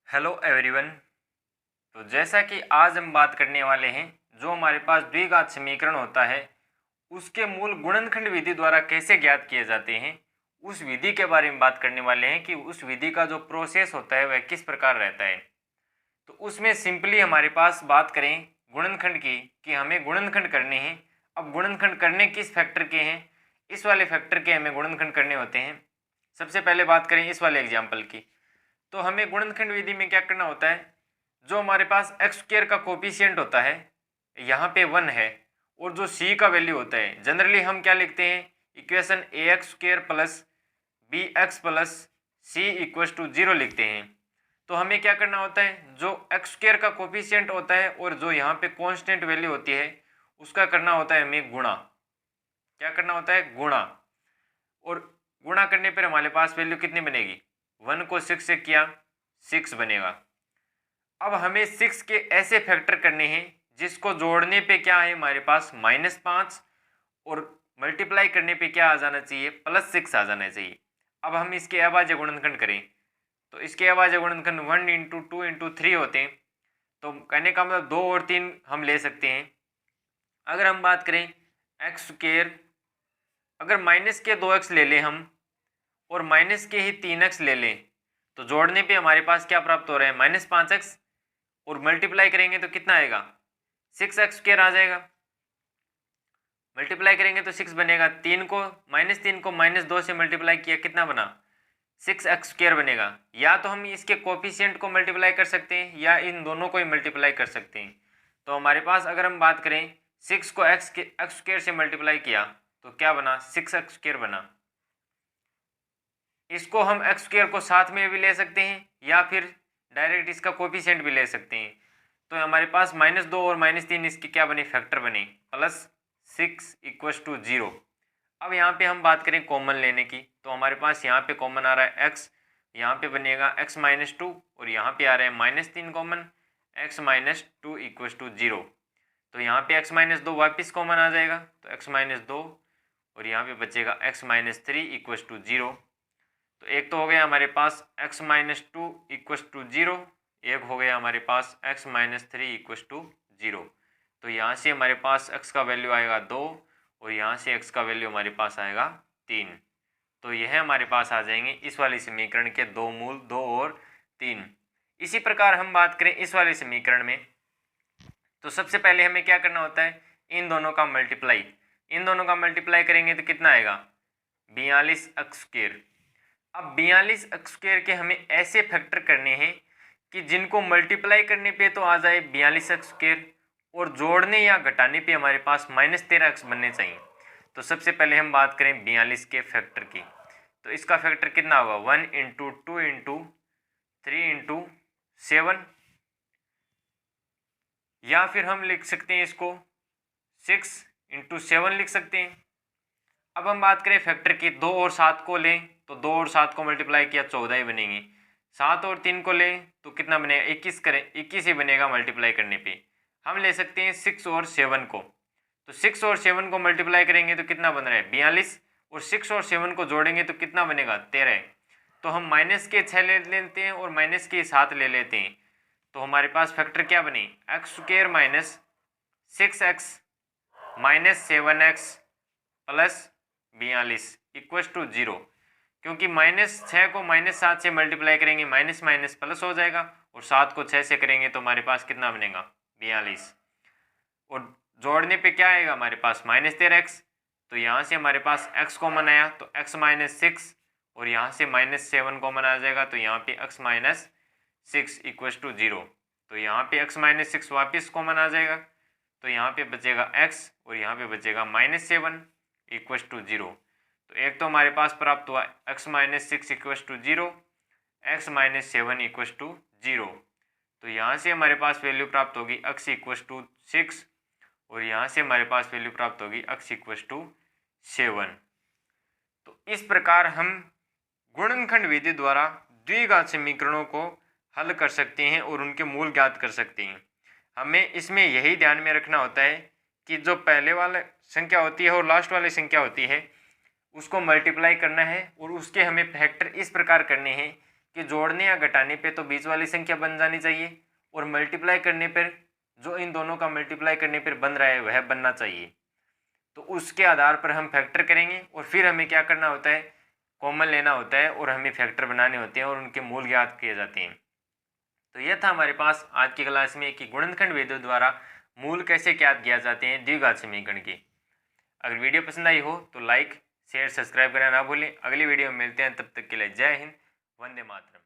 Hello everyone. तो जैसा कि आज हम बात करने वाले हैं, जो हमारे पास द्विघात समीकरण होता है उसके मूल गुणनखंड विधि द्वारा कैसे ज्ञात किए जाते हैं, उस विधि के बारे में बात करने वाले हैं कि उस विधि का जो प्रोसेस होता है वह किस प्रकार रहता है। तो उसमें सिंपली हमारे पास बात करें गुणनखंड की कि हमें गुणनखंड करने हैं। अब गुणनखंड करने किस फैक्टर के हैं, इस वाले फैक्टर के हमें गुणनखंड करने होते हैं। सबसे पहले बात करें इस वाले एग्जाम्पल की, तो हमें गुणनखंड विधि में क्या करना होता है, जो हमारे पास एक्स स्क्वायर का कोफिशिएंट होता है यहाँ पे 1 है, और जो सी का वैल्यू होता है जनरली हम क्या लिखते हैं, equation A X square plus B X plus C equals to 0 लिखते हैं। तो हमें क्या करना होता है, जो एक्स स्क्वायर का कोफिशिएंट होता है और जो यहाँ पे कांस्टेंट वैल्यू होती है उसका करना होता है हमें गुणा। क्या करना होता है, गुणा। और गुणा करने पर हमारे पास वैल्यू कितनी बनेगी, 1 को 6 से किया 6 बनेगा। अब हमें 6 के ऐसे फैक्टर करने हैं जिसको जोड़ने पे क्या है हमारे पास -5 और मल्टीप्लाई करने पे क्या आ जाना चाहिए, +6 आ जाना चाहिए। अब हम इसके अभाज्य गुणनखंड करें तो इसके अभाज्य गुणनखंड 1 × 2 × 3 होते हैं। तो कहने का मतलब 2 और 3 हम ले सकते हैं। अगर हम बात करें एक्स स्क्वायर, अगर माइनस के 2x ले लें हम और माइनस के ही 3x ले लें तो जोड़ने पे हमारे पास क्या प्राप्त हो रहा है, -5x, और मल्टीप्लाई करेंगे तो कितना आएगा, 6x² आ जाएगा। मल्टीप्लाई करेंगे तो 6 बनेगा। -3 को -2 से मल्टीप्लाई किया कितना बना, 6x² बनेगा। या तो हम इसके कोफिशिएंट को मल्टीप्लाई कर सकते हैं या इन दोनों को ही मल्टीप्लाई कर सकते हैं। तो हमारे पास अगर हम बात करें 6 को x² से मल्टीप्लाई किया तो क्या बना, 6x² बना। इसको हम x² को साथ में भी ले सकते हैं या फिर डायरेक्ट इसका कोफिशिएंट भी ले सकते हैं। तो हमारे पास -2 और -3 इसके क्या बने, फैक्टर बने, +6 = 0। अब यहाँ पे हम बात करें कॉमन लेने की, तो हमारे पास यहाँ पे कॉमन आ रहा है x, यहाँ पे बनेगा x - 2 और यहाँ पे आ रहा है -3 कॉमन, x - 2 = 0। तो यहाँ पे x - 2 वापस कॉमन आ जाएगा तो x - 2 और यहाँ पे बचेगा x - 3 = 0। तो एक तो हो गया हमारे पास x - 2 = 0, एक हो गया हमारे पास x - 3 = 0। तो यहाँ से हमारे पास x का वैल्यू आएगा 2 और यहाँ से x का वैल्यू हमारे पास आएगा 3। तो यह हमारे पास आ जाएंगे इस वाले समीकरण के दो मूल, 2 और 3। इसी प्रकार हम बात करें इस वाले समीकरण में, तो सबसे पहले हमें क्या करना होता है, इन दोनों का मल्टीप्लाई करेंगे तो कितना आएगा, 42x²। अब 42x² के हमें ऐसे फैक्टर करने हैं कि जिनको मल्टीप्लाई करने पे तो आ जाए 42x² और जोड़ने या घटाने पे हमारे पास -13x बनने चाहिए। तो सबसे पहले हम बात करें 42 के फैक्टर की, तो इसका फैक्टर कितना होगा, 1 × 2 × 3 × 7, या फिर हम लिख सकते हैं इसको 6 × 7 लिख सकते हैं। अब हम बात करें फैक्टर की, 2 और 7 को लें तो 2 और 7 को मल्टीप्लाई किया 14 ही बनेंगे। 7 और 3 को लें तो कितना बनेगा, 21 करें, 21 ही बनेगा मल्टीप्लाई करने पे। हम ले सकते हैं 6 और 7 को, तो 6 और 7 को मल्टीप्लाई करेंगे तो कितना बन रहा है, 42, और 6 और 7 को जोड़ेंगे तो कितना बनेगा, 13। तो हम माइनस के 6 ले लेते हैं और माइनस के 7 ले लेते हैं। तो हमारे पास फैक्टर क्या बने, x² - 6x - 7x + 42 = 0। क्योंकि -6 को -7 से मल्टीप्लाई करेंगे माइनस माइनस प्लस हो जाएगा, और 7 को 6 से करेंगे तो हमारे पास कितना बनेगा, 42। और जोड़ने पे क्या आएगा हमारे पास, -13x। तो यहाँ से हमारे पास x कॉमन आया तो x - 6 और यहाँ से -7 कॉमन आ जाएगा तो यहाँ पे x - 6 = 0। तो यहाँ पे x - 6 वापस कॉमन आ जाएगा तो यहाँ पे बचेगा x और यहाँ पे बचेगा -7 = 0। तो एक तो हमारे पास प्राप्त हुआ x - 6 = 0, x - 7 = 0। तो यहाँ से हमारे पास वैल्यू प्राप्त होगी x = 6 और यहाँ से हमारे पास वैल्यू प्राप्त होगी x = 7। तो इस प्रकार हम गुणनखंड विधि द्वारा द्विघात समीकरणों को हल कर सकते हैं और उनके मूल ज्ञात कर सकते हैं। हमें इसमें यही ध्यान में रखना होता है कि जो पहले वाला संख्या होती है और लास्ट वाली संख्या होती है उसको मल्टीप्लाई करना है और उसके हमें फैक्टर इस प्रकार करने हैं कि जोड़ने या घटाने पे तो बीच वाली संख्या बन जानी चाहिए और मल्टीप्लाई करने पर जो इन दोनों का मल्टीप्लाई करने पर बन रहा है वह बनना चाहिए। तो उसके आधार पर हम फैक्टर करेंगे और फिर हमें क्या करना होता है, कॉमन लेना होता है और हमें फैक्टर बनाने होते हैं और उनके मूल ज्ञात किए जाते हैं। तो यह था हमारे पास आज की क्लास में कि गुणनखंड विधियों द्वारा मूल कैसे ज्ञात किया जाते हैं द्विघात समीकरण के। अगर वीडियो पसंद आई हो तो लाइक शेयर सब्सक्राइब करना ना भूलें। अगली वीडियो में मिलते हैं, तब तक के लिए जय हिंद, वंदे मातरम।